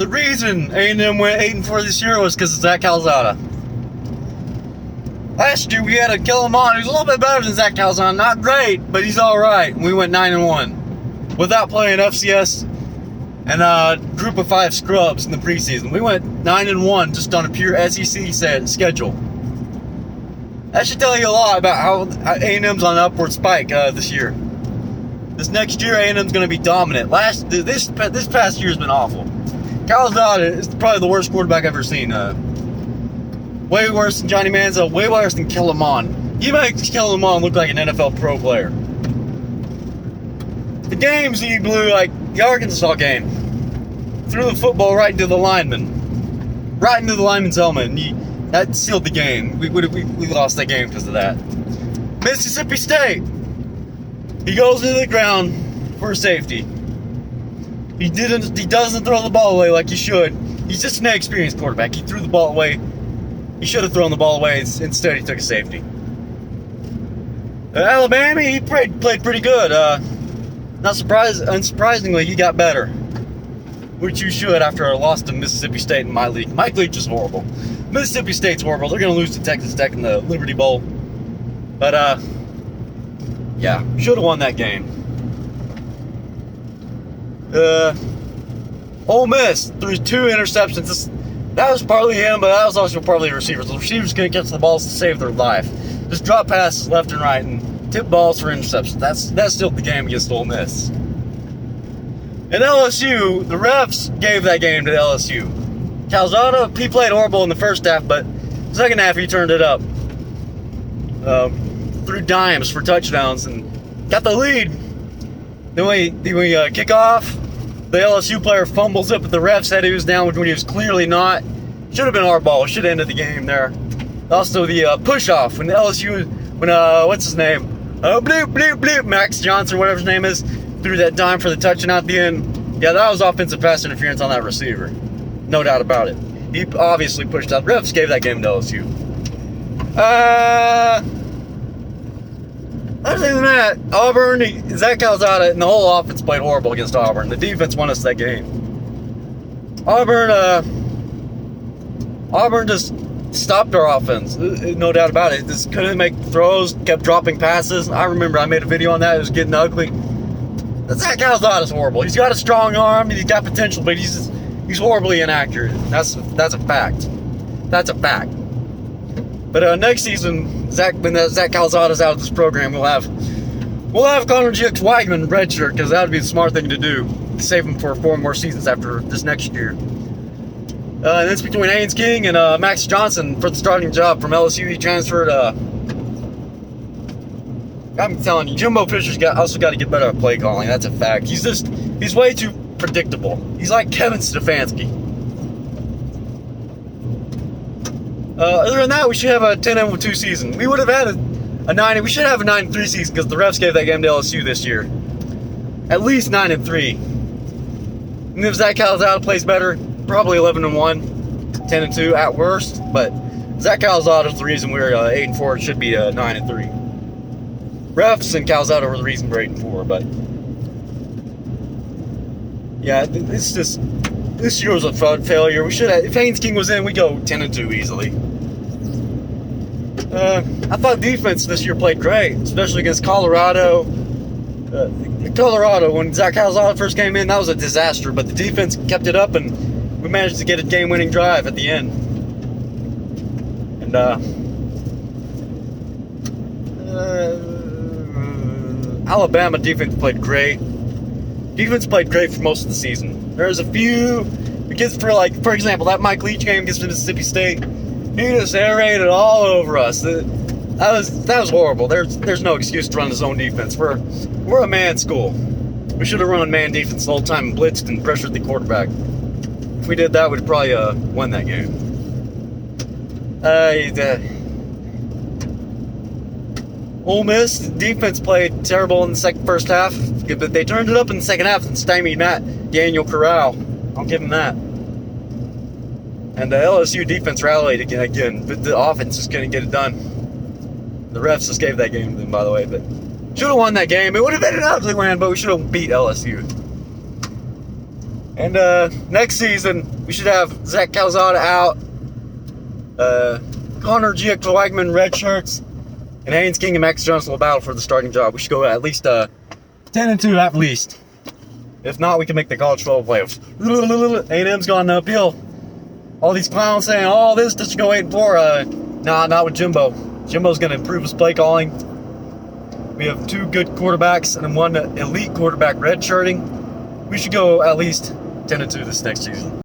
The reason A&M went 8-4 this year was because of Zach Calzada. Last year we had a Kellerman who's a little bit better than Zach Calzada. Not great, but he's all right. We went 9-1 without playing FCS and a group of 5 scrubs in the preseason. We went 9-1 just on a pure SEC schedule. That should tell you a lot about how A&M's on an upward spike this year. This next year, A&M's going to be dominant. This past year has been awful. Calzada is probably the worst quarterback I've ever seen. Way worse than Johnny Manziel, way worse than Kellerman. He makes Kellerman look like an NFL pro player. The games he blew, like the Arkansas game, threw the football right into the lineman. Right into the lineman's helmet. And that sealed the game. We lost that game because of that. Mississippi State. He goes into the ground for a safety. He doesn't throw the ball away like he should. He's just an inexperienced quarterback. He threw the ball away. He should have thrown the ball away. Instead, he took a safety. Alabama, he played pretty good. Unsurprisingly, he got better. Which you should after a loss to Mississippi State in my league. My league is horrible. Mississippi State's horrible. They're going to lose to Texas Tech in the Liberty Bowl. But, yeah, should have won that game. Ole Miss threw 2 interceptions. That was partly him, but that was also partly the receivers. The receivers couldn't catch the balls to save their life. Just drop passes left and right and tip balls for interceptions. That's still the game against Ole Miss. And LSU, the refs gave that game to LSU. Calzada, he played horrible in the first half, but the second half he turned it up. Threw dimes for touchdowns and got the lead. Then we kick off. The LSU player fumbles it, but the ref said he was down when he was clearly not. Should have been our ball. Should have ended the game there. Also, the push-off when what's his name? Bloop, bloop, bloop. Max Johnson, whatever his name is, threw that dime for the touchdown at the end. Yeah, that was offensive pass interference on that receiver. No doubt about it. He obviously pushed out. Refs gave that game to LSU. Other than that, Auburn, Zach Calzada, and the whole offense played horrible against Auburn. The defense won us that game. Auburn just stopped our offense. No doubt about it. Just couldn't make throws, kept dropping passes. I remember I made a video on that. It was getting ugly. Zach Calzada's horrible. He's got a strong arm, and he's got potential, but he's horribly inaccurate. That's a fact. That's a fact. But next season, when Zach Calzada's out of this program, we'll have Connor Jix Weigman redshirt, because that would be the smart thing to do. Save him for 4 more seasons after this next year. And it's between Haynes King and Max Johnson for the starting job from LSU. He transferred. I'm telling you, Jimbo Fisher's also got to get better at play calling. That's a fact. He's way too predictable. He's like Kevin Stefanski. Other than that, we should have a 10-2 season. We would have had a 9. We should have a 9-3 season because the refs gave that game to LSU this year. At least 9-3. And if Zach Calzada plays better, probably 11-1, 10-2 at worst. But Zach Calzada is the reason we're 8-4. It should be 9-3. Refs and Calzada were the reason we're 8-4. But yeah, it's just. This year was a failure. We should have. If Haynes King was in, we'd go 10-2 easily. I thought defense this year played great, especially against Colorado. When Zach Calzada first came in, that was a disaster. But the defense kept it up, and we managed to get a game-winning drive at the end. And Alabama defense played great. Defense played great for most of the season. There's a few, because for example, that Mike Leach game against Mississippi State, he just aerated all over us. That was horrible. There's no excuse to run his own defense. We're a man school. We should have run man defense the whole time and blitzed and pressured the quarterback. If we did that, we'd probably won that game. Ole Miss defense played terrible in the first half, but they turned it up in the second half and stymied Daniel Corral. I'll give him that. And the LSU defense rallied again, but the offense just couldn't get it done. The refs just gave that game to them, by the way, but should have won that game. It would have been an ugly win, but we should have beat LSU. And next season, we should have Zach Calzada out, Connor Giacchino red shirts, and Haynes King and Max Johnson will battle for the starting job. We should go at least 10-2 at least. If not, we can make the college football playoffs. A&M's gone uphill. All these clowns saying, "Oh, this should go 8-4." Nah, not with Jimbo. Jimbo's going to improve his play calling. We have 2 good quarterbacks and 1 elite quarterback redshirting. We should go at least 10-2 this next season.